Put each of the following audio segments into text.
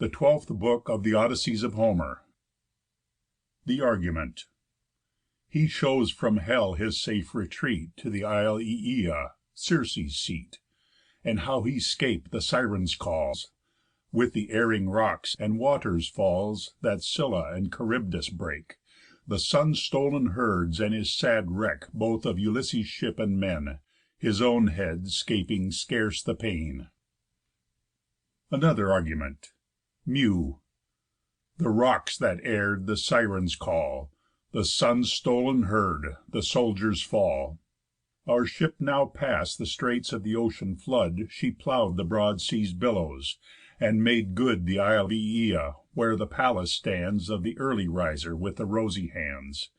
The 12th Book of the Odysseys of Homer. The Argument. He shows from hell his safe retreat To the isle Ææa, Circe's seat; And how he 'scaped the Sirens' calls, With the erring rocks and waters' falls That Scylla and Charybdis break; The sun's stol'n herds, and his sad wreck Both of Ulysses' ship and men; His own head 'scaping scarce the pain. Another Argument. Mew. The rocks that err'd the Sirens call, The sun's stol'n herd, the soldiers fall. Our ship now past the straits of the ocean flood, She plow'd the broad sea's billows, and made good The isle Ææa, where the palace stands Of the early riser with the rosy hands,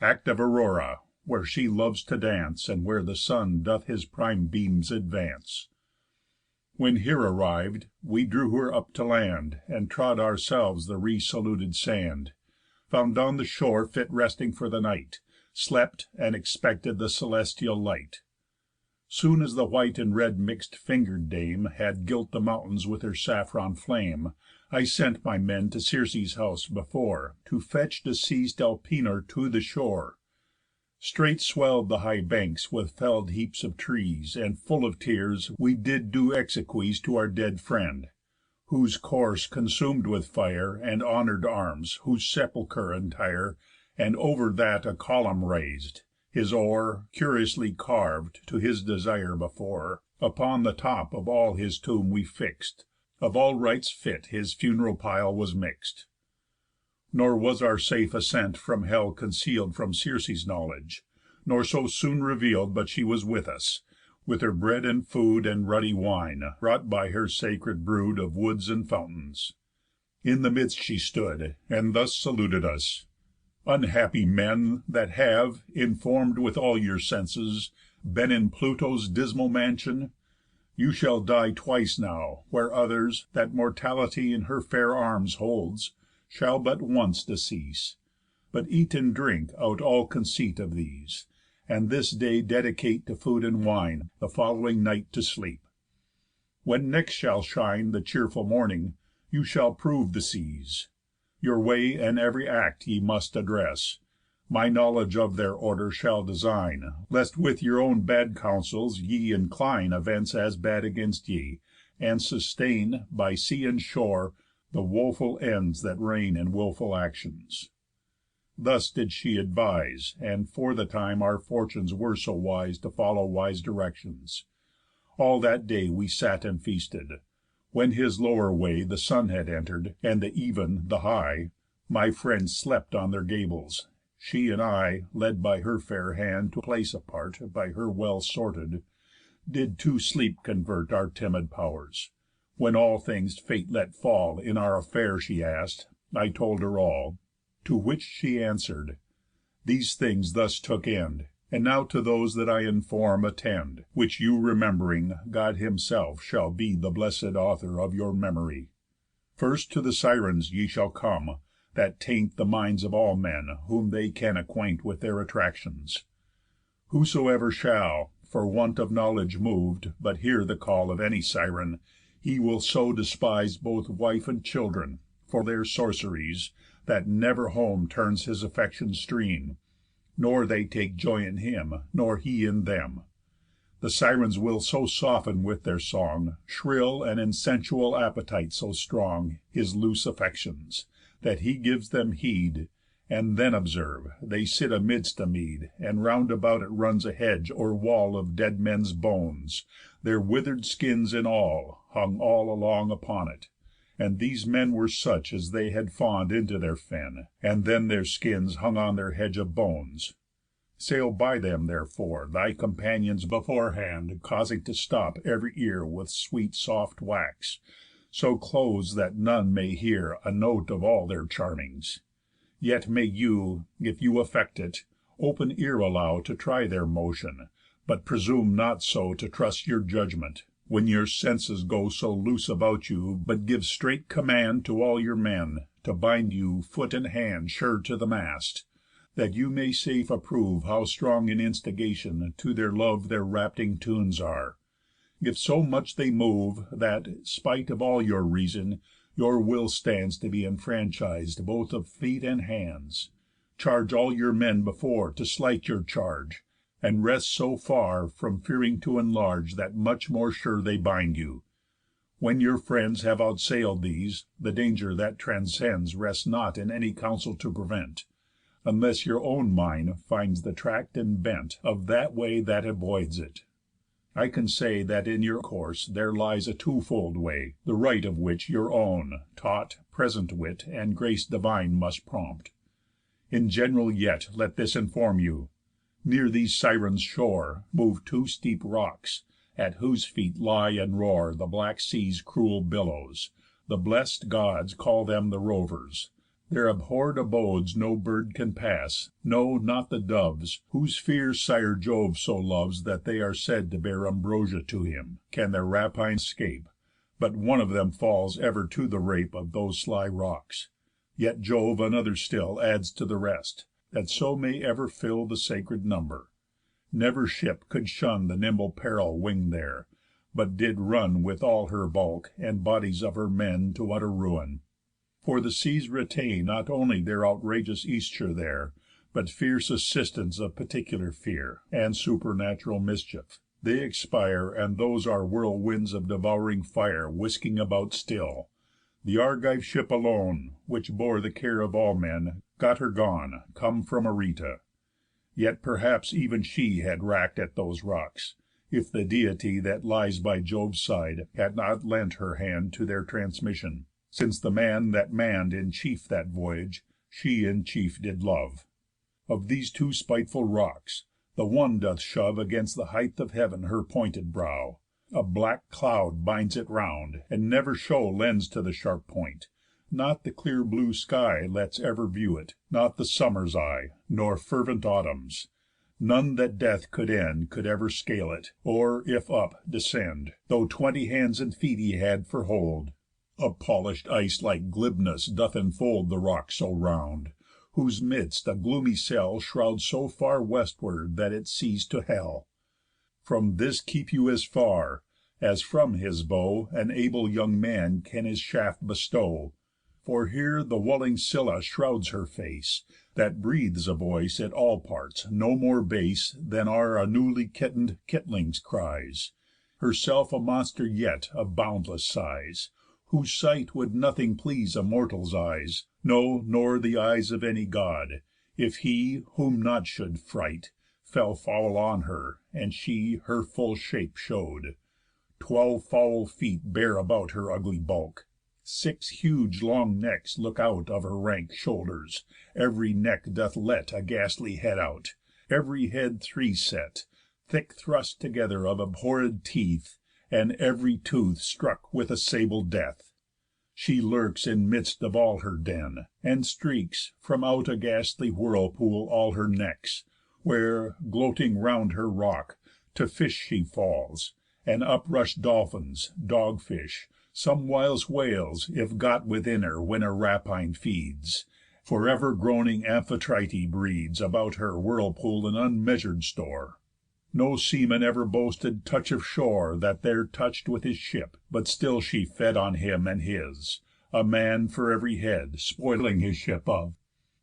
Act of Aurora, where she loves to dance, And where the sun doth his prime beams advance. When here arriv'd, we drew her up to land, And trod ourselves the re saluted sand; Found on the shore fit resting for the night, Slept, and expected the celestial light. Soon as the white and red mix'd finger'd dame Had gilt the mountains with her saffron flame, I sent my men to Circe's house before, To fetch deceas'd Elpenor to the shore. Straight swell'd the high banks with fell'd heaps of trees, And, full of tears, we did do exequies To our dead friend, whose corse consum'd with fire, And honour'd arms, whose sepulchre entire, And over that a column rais'd, his oar, Curiously carv'd, to his desire before, Upon the top of all his tomb we fix'd; Of all rites fit his funeral pile was mix'd. Nor was our safe ascent from hell conceal'd From Circe's knowledge, nor so soon reveal'd But she was with us, with her bread and food And ruddy wine, brought by her sacred brood Of woods and fountains. In the midst she stood, And thus saluted us: "Unhappy men, That have, inform'd with all your senses, been In Pluto's dismal mansion, you shall die Twice now, where others, that mortality In her fair arms holds, shall but once decease. But eat and drink out all conceit of these, And this day dedicate to food and wine, The following night to sleep. When next shall shine the cheerful morning, You shall prove the seas. Your way and every act ye must address. My knowledge of their order shall design, Lest with your own bad counsels ye incline Events as bad against ye, and sustain, By sea and shore, the woful ends that reign In wilful actions." Thus did she advise, And for the time our fortunes were so wise To follow wise directions. All that day We sat and feasted. When his lower way The sun had enter'd, and the even the high, My friends slept on their gables. She and I, Led by her fair hand to place apart By her well sorted, did to sleep convert Our timid pow'rs. When all things Fate let fall In our affair she ask'd, I told her all. To which she answer'd: "These things thus took end, And now to those that I inform attend; Which you rememb'ring, God himself shall be The blessed author of your memory. First to the Sirens ye shall come, that taint The minds of all men whom they can acquaint With their attractions. Whosoever shall, for want of knowledge mov'd, But hear the call of any Siren, He will so despise both wife and children, For their sorceries, that never home Turns his affection's stream, nor they Take joy in him, nor he in them. The Sirens will so soften with their song, Shrill, and in sensual appetite so strong, His loose affections, that he gives them heed. And then observe, they sit amidst a mead, And round about it runs a hedge or wall Of dead men's bones, their wither'd skins in all Hung all along upon it. And these men Were such as they had fawn'd into their fen, And then their skins hung on their hedge of bones. Sail by them therefore thy companions beforehand, Causing to stop every ear with sweet soft wax, So close that none may hear a note of all Their charmings. Yet may you, if you affect it, open ear allow To try their motion, but presume not so To trust your judgment, when your senses go So loose about you, but give straight command To all your men, to bind you foot and hand Sure to the mast, that you may safe approve How strong in instigation to their love Their rapting tunes are. If so much they move, That, spite of all your reason, Your will stands to be enfranchis'd both of feet and hands. Charge all your men before to slight your charge, And rest so far from fearing to enlarge, That much more sure they bind you. When your friends Have outsail'd these, the danger that transcends Rests not in any counsel to prevent, Unless your own mind finds the tract and bent Of that way that avoids it. I can say That in your course there lies a twofold way, The right of which your own, taught, present wit, And grace divine must prompt. In general yet let this inform you. Near these Sirens' shore move two steep rocks, At whose feet lie and roar the black sea's cruel billows. The blest Gods call them the Rovers. Their abhorr'd abodes no bird can pass, no, not the doves, Whose fierce sire Jove so loves That they are said to bear ambrosia to him, Can their rapine 'scape, but one of them Falls ever to the rape Of those sly rocks. Yet Jove another still Adds to the rest, that so may ever fill The sacred number. Never ship could shun The nimble peril wing'd there, but did run With all her bulk, and bodies of her men, To utter ruin. For the seas retain Not only their outrageous easture there, But fierce assistance of particular fear, And supernatural mischief. They expire, And those are whirlwinds of devouring fire Whisking about still. The Argive ship alone, which bore the care of all men, got her gone, come from Areta. Yet perhaps ev'n she had wrack'd at those rocks, if the Deity that lies by Jove's side had not lent her hand to their transmission, since the man that mann'd in chief that voyage, she in chief did love. Of these two spiteful rocks, the one doth shove Against the height of heav'n her pointed brow. A black cloud binds it round, and never show Lends to the sharp point. Not the clear blue sky Lets ever view it, not the summer's eye, Nor fervent autumn's. None that death could end Could ever scale it, or, if up, descend, Though 20 hands and feet he had for hold. A polish'd ice like glibness doth enfold The rock so round, whose midst a gloomy cell Shrouds so far westward that it sees to hell. From this keep you as far, as from his bow An able young man can his shaft bestow. For here the wulling Scylla shrouds her face, That breathes a voice at all parts no more base Than are a newly kitten'd kitling's cries, Herself a monster yet of boundless size, Whose sight would nothing please a mortal's eyes, No, nor the eyes of any God, if he, Whom naught should fright, fell foul on her, and she Her full shape show'd. 12 foul feet bear about her ugly bulk. 6 huge long necks look out of her rank shoulders, every neck doth let A ghastly head out, every head 3 set, Thick thrust together of abhorréd teeth, And every tooth struck with a sable death. She lurks in midst of all her den, and streaks From out a ghastly whirlpool all her necks, Where, gloating round her rock, to fish she falls, And up rush dolphins, dog fish, somewhiles whales, If got within her when her rapine feeds. For ever groaning Amphitrite breeds About her whirlpool an unmeasur'd store. No seaman ever boasted touch of shore That there touch'd with his ship, but still she fed On him and his, a man for every head, Spoiling his ship of.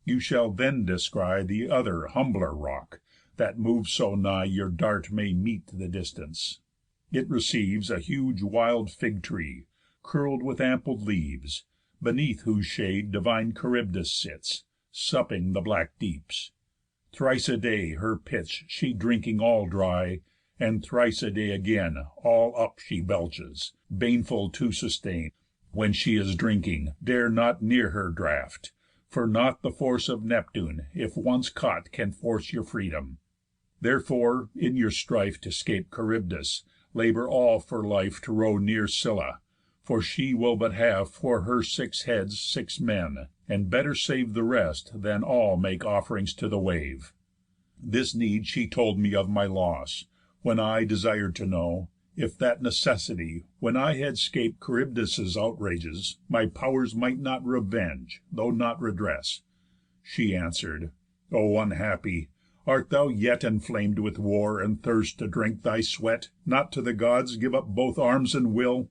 You shall then descry The other humbler rock, that moves so nigh Your dart may meet the distance. It receives A huge wild fig tree, curl'd with ample leaves, Beneath whose shade divine Charybdis sits, Supping the black deeps. Thrice a day her pitch she drinking all dry, And thrice a day again all up she belches, Baneful to sustain. When she is drinking, dare not near her draught, For not the force of Neptune, if once caught, Can force your freedom. Therefore, in your strife To 'scape Charybdis, labour all for life To row near Scylla, for she will but have For her 6 heads 6 men, and better save The rest, than all make off'rings to the wave. This need she told me of my loss, when I Desir'd to know, if that necessity, When I had 'scaped Charybdis' outrages, My pow'rs might not revenge, though not redress. She answer'd: "O unhappy! Art thou yet Enflam'd with war, and thirst to drink thy sweat, Not to the Gods give up both arms and will?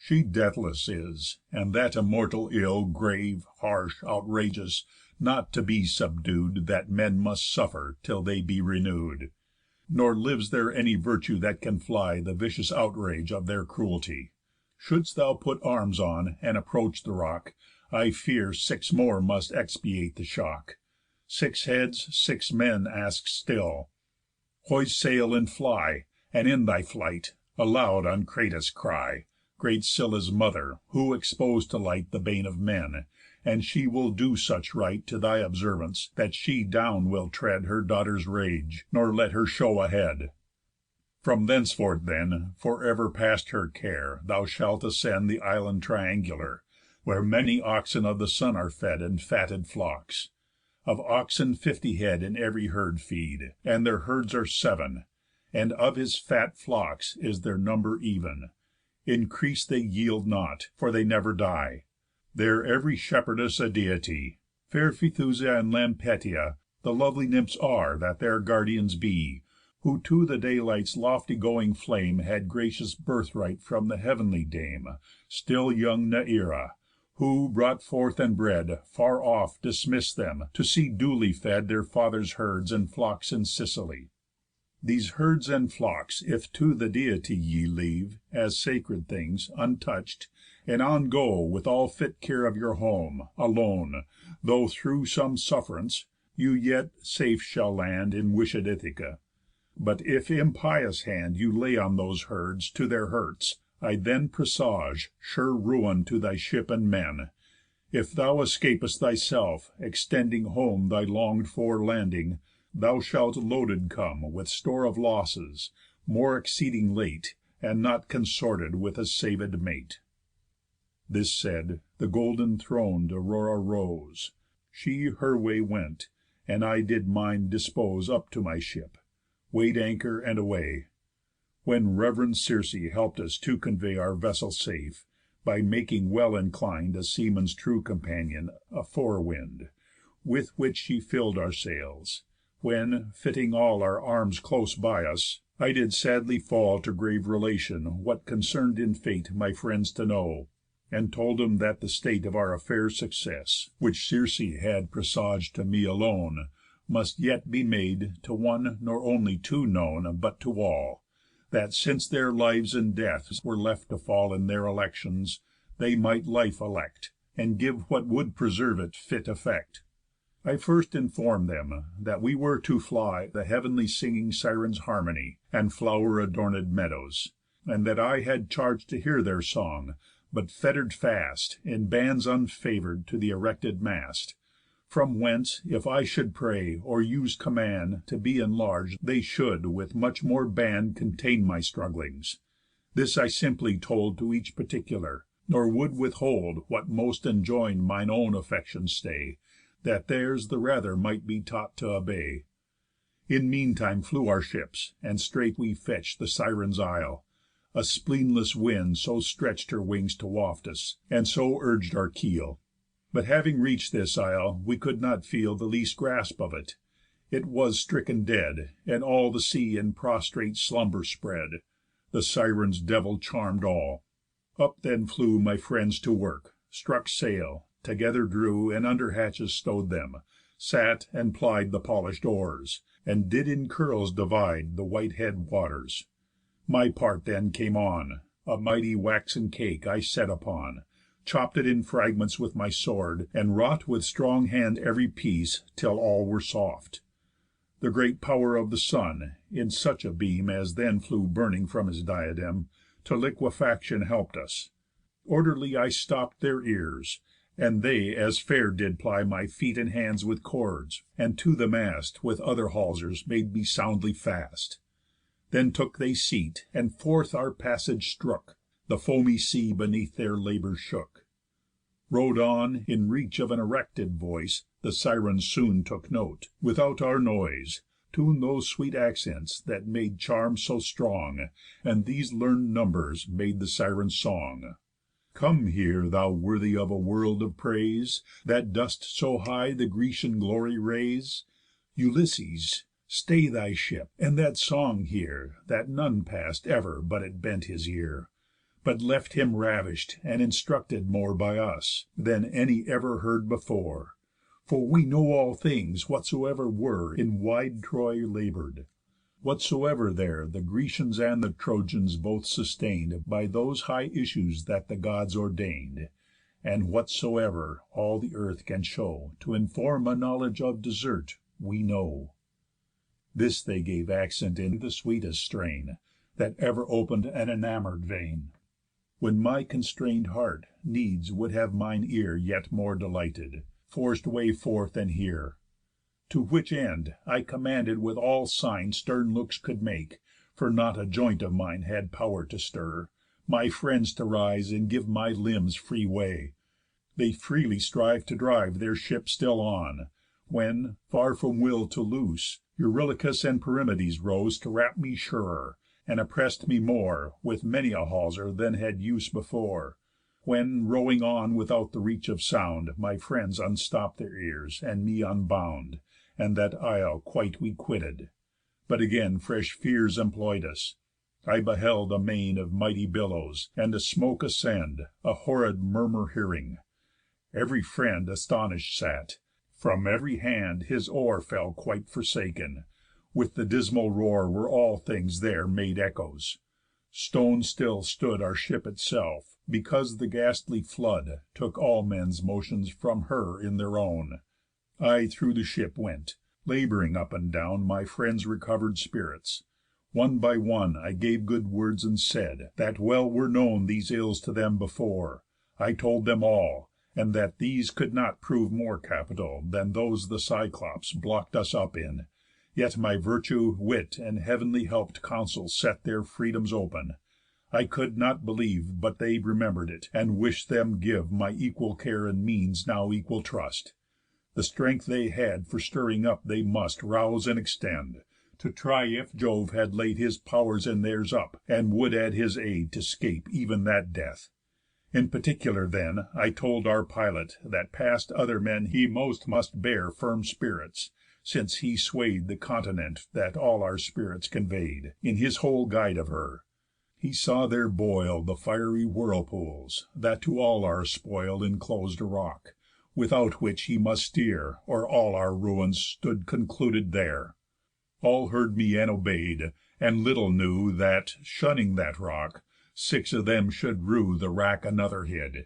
She deathless is, and that immortal ill, Grave, harsh, outrageous, not to be subdued, That men must suffer till they be renew'd. Nor lives there any virtue that can fly The vicious outrage of their cruelty. Shouldst thou put arms on, and approach the rock, I fear 6 more must expiate the shock. 6 heads 6 men ask still. Hoist sail and fly, And in thy flight aloud on Cratis cry, Great Scylla's mother, who expos'd to light The bane of men, and she will do such right To thy observance, that she down will tread Her daughter's rage, nor let her show a head. From thenceforth then, for ever past her care, Thou shalt ascend the island triangular, Where many oxen of the sun are fed, And fatted flocks. Of oxen 50 head In ev'ry herd feed, and their herds are 7, And of his fat flocks is their number even. Increase they yield not, for they never die. There every shepherdess a Deity. Fair Phaethusa and Lampetia The lovely nymphs are that their guardians be, Who to the daylight's lofty going flame Had gracious birthright from the heav'nly Dame, Still young Neæra, who, brought forth and bred, Far off dismiss'd them, to see duly fed Their father's herds and flocks in Sicily. These herds and flocks if to the Deity Ye leave, as sacred things, untouch'd, and on go With all fit care of your home, alone, Though through some suff'rance, you yet safe shall land In wishéd Ithaca. But if impious hand You lay on those herds to their hurts, I then presage sure ruin to thy ship and men. If thou escap'st thyself, extending home Thy long'd for landing, thou shalt loaded come With store of losses, more exceeding late, And not consorted with a saved mate." This said, the golden thron'd Aurora rose. She her way went, and I did mine dispose Up to my ship, weighed anchor, and away. When rev'rend Circe help'd us to convey Our vessel safe, by making well inclin'd A seaman's true companion, a fore wind, With which she fill'd our sails. When, fitting all our arms close by us, I did sadly fall to grave relation What concern'd in fate my friends to know, And told 'em that the state of our affairs' Success, which Circe had presaged to me Alone, must yet be made to one nor only Too known, but to all; that, since their lives and deaths Were left to fall in their elections, They might life elect, and give what would preserve it fit effect. I first inform'd them, that we were to fly The heav'nly singing Sirens' harmony, And flow'r adorned meadows; and that I Had charge to hear their song, but fetter'd fast In bands unfavour'd to the erected mast; From whence, if I should pray, or use command To be enlarg'd, they should with much more band Contain my strugglings. This I simply told To each particular, nor would withhold What most enjoin'd mine own affection's stay, That theirs the rather might be taught t' obey. In meantime flew our ships, and straight we fetch'd The Sirens' isle. A spleenless wind so stretch'd Her wings to waft us, and so urg'd our keel. But having reach'd this isle, we could not feel The least grasp of it. It was stricken dead, And all the sea in prostrate slumber spread. The Sirens' devil charm'd all. Up then flew my friends to work, struck sail, Together drew, and under hatches stow'd them, Sat, and plied the polish'd oars, and did In curls divide the white head waters. My part then came on. A mighty waxen cake I set upon, Chopp'd it in fragments with my sword, And wrought with strong hand every piece, till all were soft. The great pow'r of the sun, in such a beam As then flew burning from his diadem, To liquefaction help'd us. Orderly I stopp'd their ears, and they as fair did ply My feet and hands with cords, and to the mast With other halsers made me soundly fast. Then took they seat, and forth our passage strook. The foamy sea beneath their labours shook. Row'd on, in reach of an erected voice, The Sirens soon took note, without our noise, Tun'd those sweet accents that made charms so strong, And these learn'd numbers made the Sirens' song. Come here, thou worthy of a world of praise, That dost so high the Grecian glory raise. Ulysses, stay thy ship, and that song hear, That none pass'd ever but it bent his ear. but left him ravish'd, and instructed more by us, than any ever heard before. For we know all things whatsoever were In wide Troy labour'd; whatsoever there The Grecians and the Trojans both sustain'd By those high issues that the Gods ordain'd; And whatsoever all the earth can show To inform a knowledge of desert, we know." This they gave accent in the sweetest strain That ever open'd an enamour'd vein; When my constrain'd heart needs would have mine ear Yet more delighted, forc'd way forth and hear. To which end I commanded with all sign Stern looks could make (for not a joint of mine Had pow'r to stir) my friends to rise, And give my limbs free way. They freely striv'd to drive their ship still on; When, far from will to loose, Eurylochus and Perimedes rose To wrap me surer, and oppress'd me more With many a halser than had use before; When, rowing on without the reach of sound, My friends unstopp'd their ears, and me unbound, And that isle quite we quitted. But again fresh fears employ'd us. I beheld a main Of mighty billows, and a smoke ascend, A horrid murmur hearing. Ev'ry friend Astonish'd sat; from ev'ry hand his oar Fell quite forsaken; with the dismal roar Were all things there made echoes. Stone still stood Our ship itself, because the ghastly flood Took all men's motions from her in their own. I through the ship went, labouring up and down My friends' recover'd spirits. One by one I gave good words, and said, that well were known These ills to them before. I told them all, And that these could not prove more capital Than those the Cyclops block'd us up in. Yet my virtue, wit, and heav'nly help'd counsel set Their freedoms open. I could not believe But they remember'd it, and wish'd them give My equal care and means now equal trust. The strength they had for stirring up they must Rouse and extend, to try if Jove had laid His pow'rs and theirs up, and would add his aid To 'scape even that death. In particular then I told our pilot, that past other men He most must bear firm spirits, since he sway'd The continent that all our spirits convey'd, In his whole guide of her. He saw there boil The fiery whirlpools, that to all our spoil Inclos'd a rock, without which he must steer, Or all our ruins stood concluded there. All heard me and obey'd, and little knew That, shunning that rock, 6 of them should rue The wrack another hid.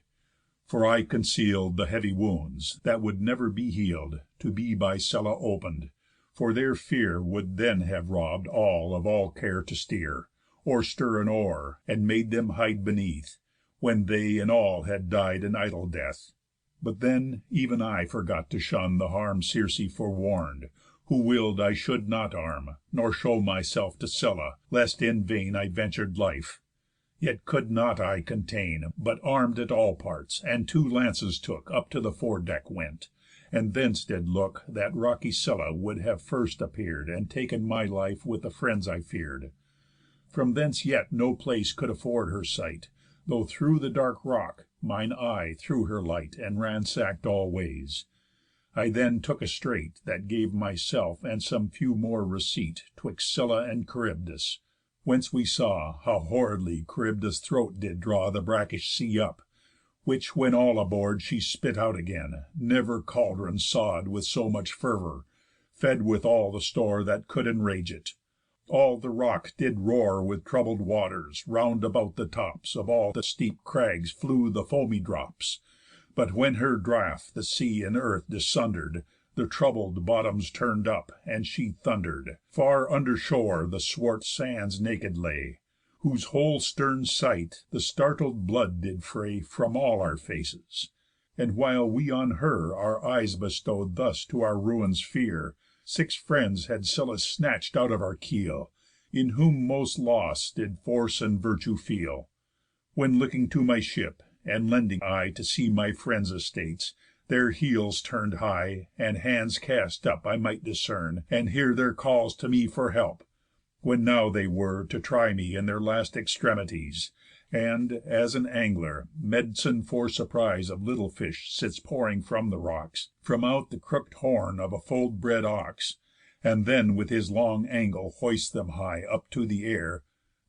For I conceal'd The heavy wounds, that would never be heal'd, To be by Scylla open'd; for their fear Would then have robb'd all of all care to steer, Or stir an oar, and made them hide beneath, When they and all had died an idle death. But then even I forgot to shun The harm Circe forewarn'd, who will'd I should Not arm, nor show myself to Scylla, lest in vain I ventur'd life. Yet could not I contain, But arm'd at all parts, and 2 lances took Up to the fore deck went, and thence did look That rocky Scylla would have first appear'd, And taken my life with the friends I fear'd. From thence yet no place could afford her sight, Though through the dark rock mine eye threw her light, And ransack'd all ways. I then took a strait, That gave myself and some few more receit 'Twixt Scylla and Charybdis, whence we saw How horridly Charybdis' throat did draw The brackish sea up; which when all aboard She spit out again, never caldron saw'd With so much fervour, fed with all the store That could enrage it. All the rock did roar With troubled waters; round about the tops Of all the steep crags flew the foamy drops. But when her draught the sea and earth dissunder'd, The troubled bottoms turn'd up, and she thunder'd. Far under shore the swart sands naked lay, Whose whole stern sight the startled blood did fray From all our faces. And while we on her Our eyes bestow'd thus to our ruin's fear, 6 friends had Scylla snatch'd out of our keel, In whom most loss did force and virtue feel. When looking to my ship, and lending eye To see my friends' estates, their heels turn'd high, And hands cast up, I might discern, and hear Their calls to me for help, when now they were To try me in their last extremities, And, as an angler, med'cine for surprise Of little fish sits pouring from the rocks, From out the crook'd horn of a full bred ox, And then with his long angle hoists them high Up to the air,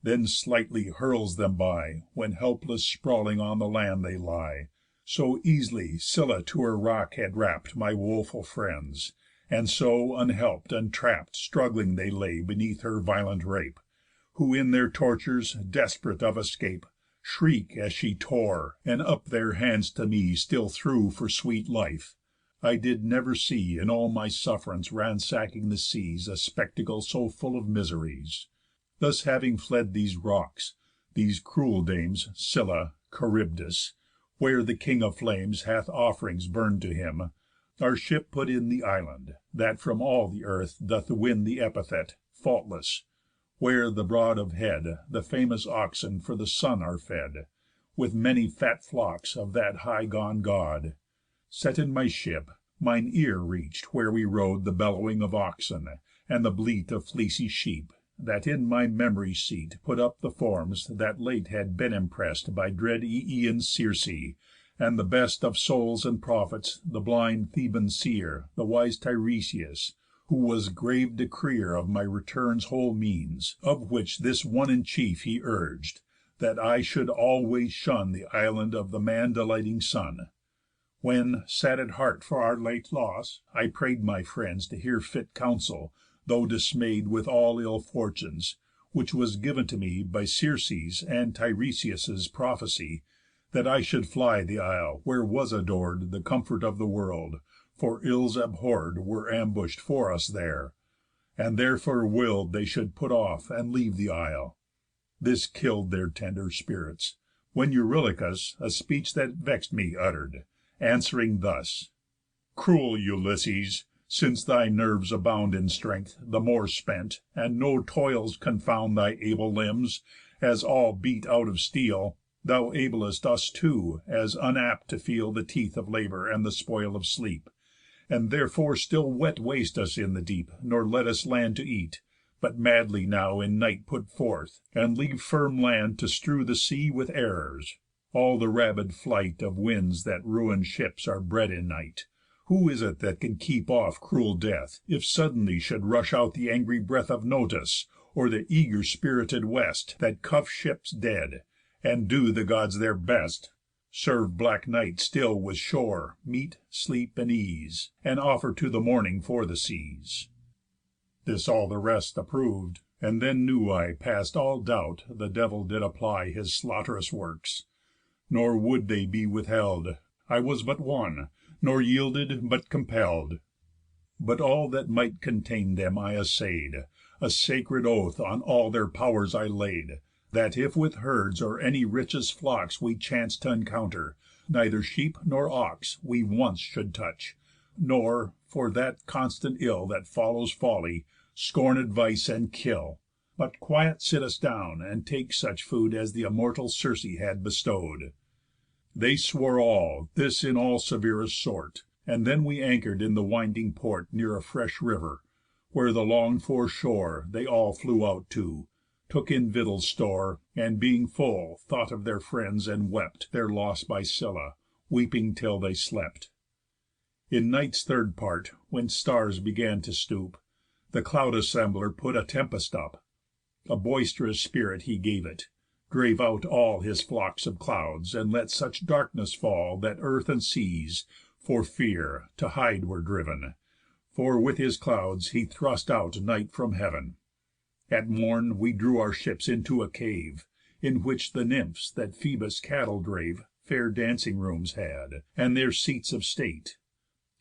then slightly hurls them by, when helpless sprawling on the land they lie. So easily Scylla to her rock had wrapp'd My woful friends, and so, unhelp'd, entrapp'd Struggling they lay beneath her violent rape, Who in their tortures, desp'rate of escape, Shriek as she tore, and up their hands to me Still threw for sweet life. I did never see, In all my suff'rance ransacking the seas, A spectacle so full of miseries. Thus having fled these rocks, these cruel dames, Scylla, Charybdis, where the King of Flames Hath off'rings burn'd to him, our ship put in The island, that from all the earth doth win The epithet, Faultless, where the broad of head, The famous oxen for the sun are fed, With many fat flocks of that high gone God. Set in my ship, mine ear reach'd, where we rode, The bellowing of oxen, and the bleat Of fleecy sheep, that in my memory's seat Put up the forms that late had been impress'd By dread Ææan Circe, and the best Of souls and prophets, the blind Theban seer, The wise Tiresias, who was grave decreer Of my return's whole means; of which this one In chief he urg'd, that I should always shun The island of the man delighting sun. When, sad at heart for our late loss, I pray'd my friends to hear fit counsel, though dismay'd With all ill fortunes, which was giv'n to me By Circe's and Tiresias' prophecy, That I should fly the isle, where was ador'd The comfort of the world, for ills abhorr'd Were ambush'd for us there, and therefore will'd They should put off, and leave the isle. This kill'd their tender spirits; when Eurylochus A speech that vex'd me utter'd, answering thus: "Cruel Ulysses, since thy nerves abound In strength, the more spent, and no toils confound Thy able limbs, as all beat out of steel, Thou ablest us too, as unapt to feel The teeth of labour, and the spoil of sleep, And therefore still wet waste us in the deep, Nor let us land to eat, but madly now In night put forth, and leave firm land to strew The sea with errors. All the rabid flight Of winds that ruin ships are bred in night. Who is it that can keep off cruel death, If suddenly should rush out the angry breath Of Notus, or the eager spirited West, That cuff ships dead, and do the Gods their best, Serve black night still with shore, meat, sleep, and ease, And offer to the morning for the seas?" This all the rest approv'd, and then knew I past all doubt the Devil did apply His slaught'rous works; nor would they be withheld. I was but one, nor yielded, but compell'd. But all that might contain them I assay'd, A sacred oath on all their pow'rs I laid, That if with herds or any richest flocks We chanc'd t' encounter, neither sheep nor ox We once should touch, nor, for that constant ill That follows folly, scorn advice, and kill, But quiet sit us down, and take such food As th' immortal Circe had bestow'd. They swore all, this in all severest sort; And then we anchor'd in the winding port Near a fresh river, where the long'd for shore They all flew out to, took in victuals store, And being full, thought of their friends, and wept Their loss by Scylla, weeping till they slept. In night's third part, when stars began to stoop, The Cloud assembler put a tempest up. A boisterous spirit he gave it, drave out all His flocks of clouds, and let such darkness fall That earth and seas, for fear, to hide were driven; For with his clouds he thrust out night from heaven. At morn we drew our ships into a cave, In which the Nymphs that Phœbus' cattle drave Fair dancing rooms had, and their seats of state.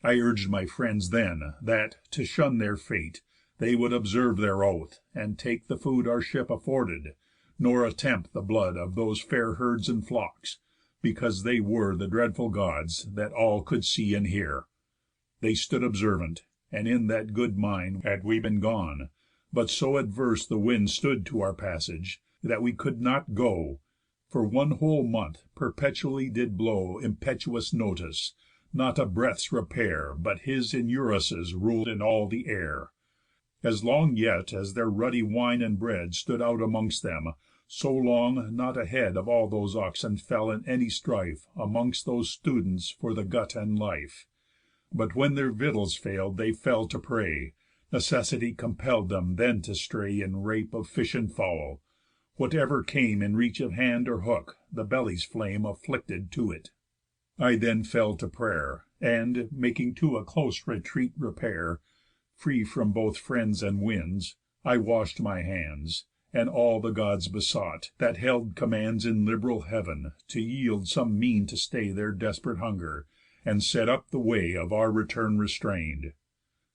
I urg'd my friends then, that, to shun their fate, They would observe their oath, and take the food Our ship afforded, nor attempt the blood Of those fair herds and flocks, because they were The dreadful Gods, that all could see and hear. They stood observant, and in that good mind Had we been gone; but so adverse the wind Stood to our passage, that we could not go. For one whole month perpetually did blow Impetuous Notus, not a breath's repair But his in Eurus' rul'd in all the air. As long yet as their ruddy wine and bread Stood out amongst them, so long not a head Of all those oxen fell in any strife Amongst those students for the gut and life. But when their victuals fail'd they fell to prey, Necessity compell'd them then to stray In rape of fish and fowl. Whatever came in reach of hand or hook, the belly's flame afflicted to it. I then fell to pray'r, and, making to a close retreat repair, free from both friends and winds, I wash'd my hands, and all the Gods besought, that held commands in liberal heav'n, to yield some mean to stay their desp'rate hunger, and set up the way of our return restrain'd.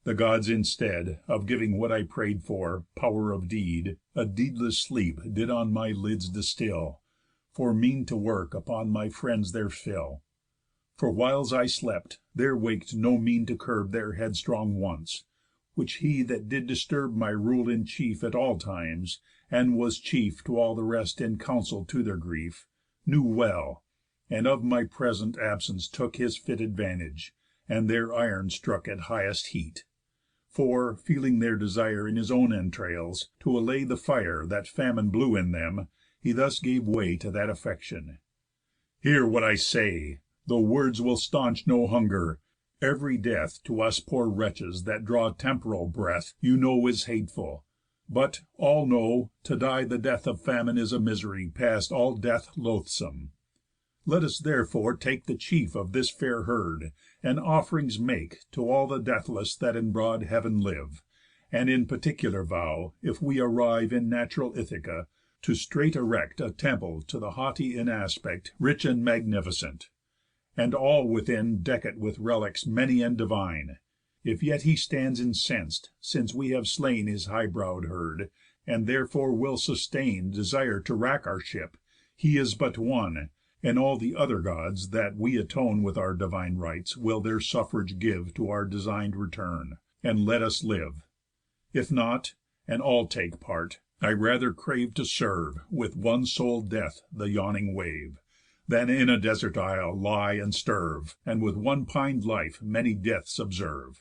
The Gods, instead Of giving what I pray'd for, pow'r of deed, A deedless sleep did on my lids distil, For mean to work upon my friends their fill. For whiles I slept, there wak'd no mean to curb Their headstrong wants; which he that did disturb My rule in chief at all times, and was chief To all the rest in counsel to their grief, Knew well, and of my present absence took His fit advantage, and their iron strook At highest heat. For, feeling their desire In his own entrails, to allay the fire That famine blew in them, he thus gave way To that affection: "Hear what I say, Though words will staunch no hunger. Ev'ry death To us poor wretches that draw temporal breath You know is hateful; but, all know, to die The death of famine is a misery Past all death loathsome. Let us therefore take The chief of this fair herd, and off'rings make To all the deathless that in broad heav'n live, And in particular vow, if we arrive In natural Ithaca, to straight erect A temple to the haughty in aspect, Rich and magnificent, and all within Deck it with relics many and divine. If yet he stands incens'd, since we have slain His high brow'd herd, and therefore will sustain Desire to wrack our ship, he is but one, And all the other Gods, that we atone With our divine rites, will their suffrage give To our design'd return, and let us live. If not, and all take part, I rather crave To serve, with one sole death, the yawning wave, Than in a desert isle lie and sterve, And with one pin'd life many deaths observe."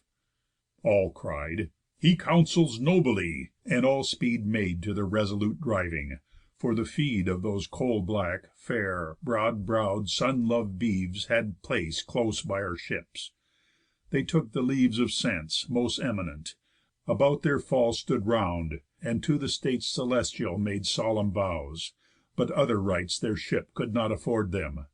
All cried, "He counsels nobly," and all speed Made to their resolute driving; for the feed Of those coal black, fair, broad brow'd, sun lov'd beeves Had place close by our ships. They took the leaves Of scents, most eminent; about their fall Stood round, and to the states celestial Made solemn vows; but other rites Their ship could not afford them.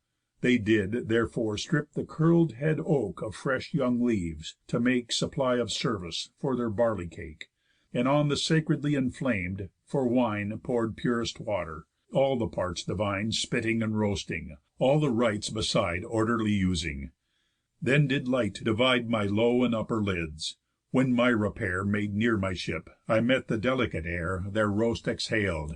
They did, therefore, strip The curl'd head oak of fresh young leaves, to make Supply of service for their barley cake; And on the sacredly enflam'd, for wine Pour'd purest water; all the parts divine Spitting and roasting; all the rites beside Orderly using. Then did light divide My low and upper lids. When my repair Made near my ship, I met the delicate air Their roast exhal'd.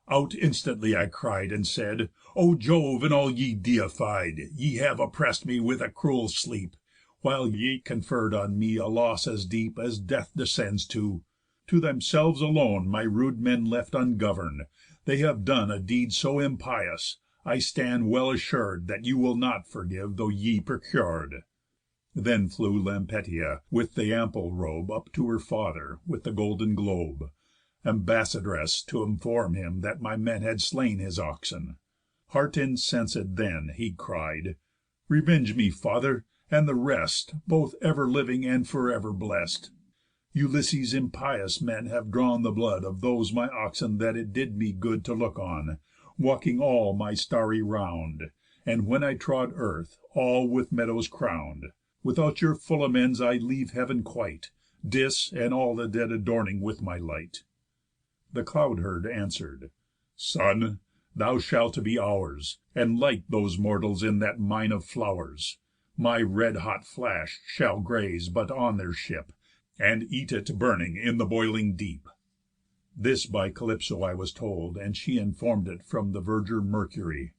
Out instantly I cried, and said: "O Jove, and all ye deified, Ye have oppress'd me with a cruel sleep, While ye conferr'd on me a loss as deep As death descends to themselves alone My rude men left ungovern'd. They have done A deed so impious, I stand well assur'd That you will not forgive though ye procur'd." Then flew Lampetia, with the ample robe, Up to her father, with the golden globe, Ambassadress to inform him that my men Had slain his oxen. Heart incensed then, He cried: "Revenge me, father, and the rest, Both ever living and for ever blest. Ulysses' impious men have drawn the blood Of those my oxen that it did me good To look on, walking all my starry round, And when I trod earth, all with meadows crown'd. Without your full amends I leave heav'n quite, Dis, and all the dead adorning with my light." The cloud herd answer'd: "Son, thou shalt be ours, And light those mortals in that mine of flowers. My red hot flash shall graze but on their ship, And eat it burning in the boiling deep." This by Calypso I was told, and she Inform'd it from the verger Mercury.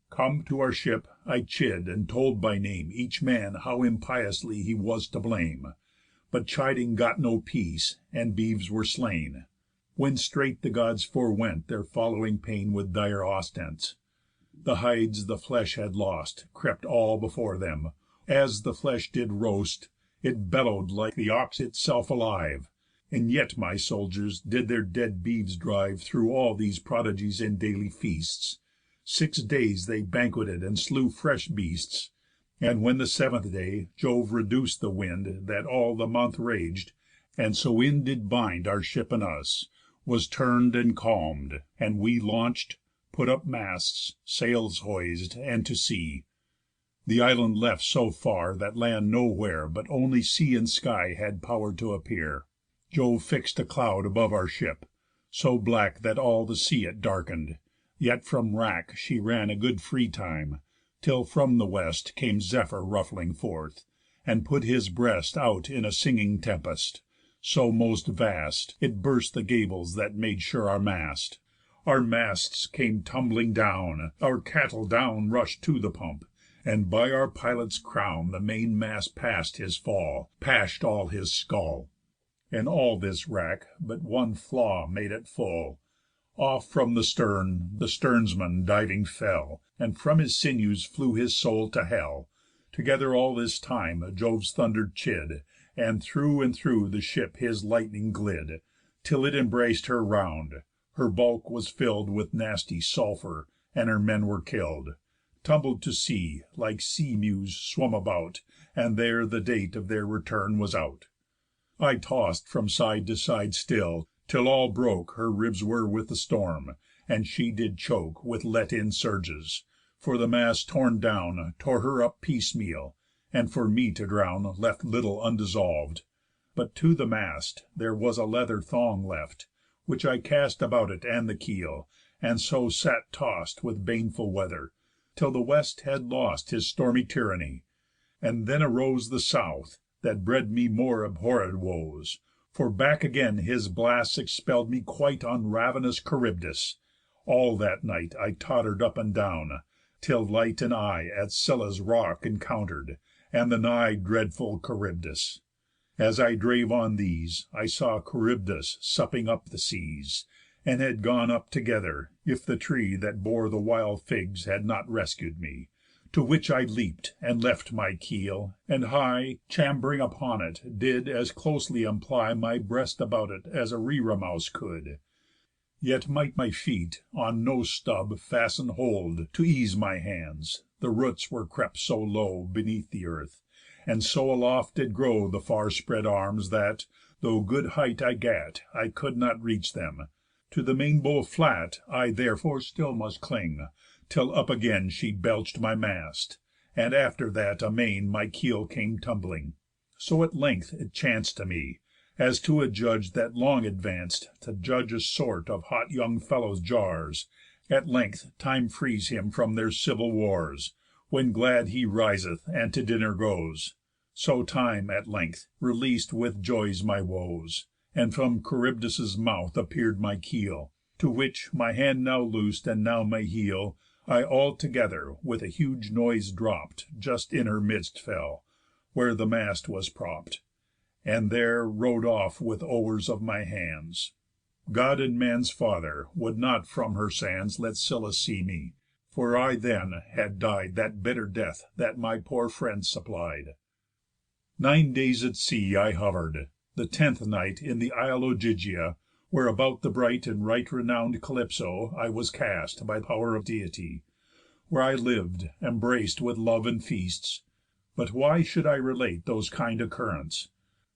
Come to our ship, I chid, and told by name Each man how impiously he was to blame. But chiding got no peace, and beeves were slain. When straight the Gods forewent their following pain With dire ostents. The hides the flesh had lost Crept all before them. As the flesh did roast, It bellow'd like the ox itself alive. And yet my soldiers did their dead beeves drive Through all these prodigies in daily feasts. 6 days they banqueted and slew fresh beasts. And when the 7th day Jove reduc'd the wind That all the month rag'd, and so in did bind Our ship and us, was turn'd and calm'd, and we launch'd, put up masts, sails hois'd, and to sea. The island left so far, that land nowhere, But only sea and sky had pow'r to appear. Jove fix'd a cloud above our ship, so black That all the sea it darken'd; yet from wrack She ran a good free time, till from the west Came Zephyr ruffling forth, and put his breast Out in a singing tempest, so most vast, It burst the gables that made sure our mast. Our masts came tumbling down, our cattle down Rush'd to the pump, and by our pilot's crown The main mast past his fall, pash'd all his skull. And all this wrack but one flaw made it full. Off from the stern the sternsman diving fell, And from his sinews flew his soul to hell. Together all this time Jove's thunder chid, and through the ship his lightning glid, Till it embrac'd her round. Her bulk was fill'd With nasty sulphur, and her men were kill'd, Tumbled to sea, like sea mews swum about, And there the date of their return was out. I toss'd from side to side still, till all broke Her ribs were with the storm, and she did choke With let in surges; for the mast torn down Tore her up piecemeal, and for me to drown Left little undissolv'd. But to the mast There was a leather thong left, which I cast About it and the keel, and so sat toss'd With baneful weather, till the west had lost His stormy tyranny. And then arose The south, that bred me more abhorréd woes, For back again his blasts expell'd me quite On ravenous Charybdis. All that night I totter'd up and down, till light and eye At Scylla's rock encounter'd, and the nigh Dreadful Charybdis. As I drave on these, I saw Charybdis supping up the seas, And had gone up together, if the tree That bore the wild figs had not rescued me. To which I leap'd, and left my keel, and high Chamb'ring upon it, did as closely imply My breast about it as a reremouse could. Yet might my feet on no stub fasten hold To ease my hands, the roots were crept so low Beneath the earth, and so aloft did grow The far spread arms, that, though good height I gat, I could not reach them. To the main bow flat I therefore still must cling, till up again She belch'd my mast, and after that Amain my keel came tumbling. So at length It chanc'd to me, as to a judge that long Advanc'd to judge a sort of hot young fellows' jars, At length time frees him from their civil wars, When glad he riseth, and to dinner goes. So time, at length, releas'd with joys my woes, And from Charybdis' mouth appear'd my keel, To which, my hand now loos'd, and now my heel, I all together with a huge noise dropp'd Just in her midst fell, where the mast was propp'd, And there rode off with owers of my hands. God and man's Father would not from her sands Let Scylla see me, for I then had died That bitter death that my poor friends supplied. 9 days at sea I hover'd, the 10th night In the isle Ogygia, where about The bright and right renown'd Calypso I was cast by pow'r of Deity, Where I liv'd, embrac'd with love and feasts. But why should I relate Those kind occurrents?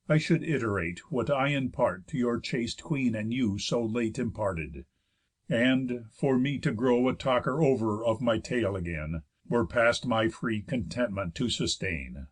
I should iterate What I in part to your chaste queen and you So late imparted. And, for me to grow A talker over of my tale again, Were past my free contentment to sustain.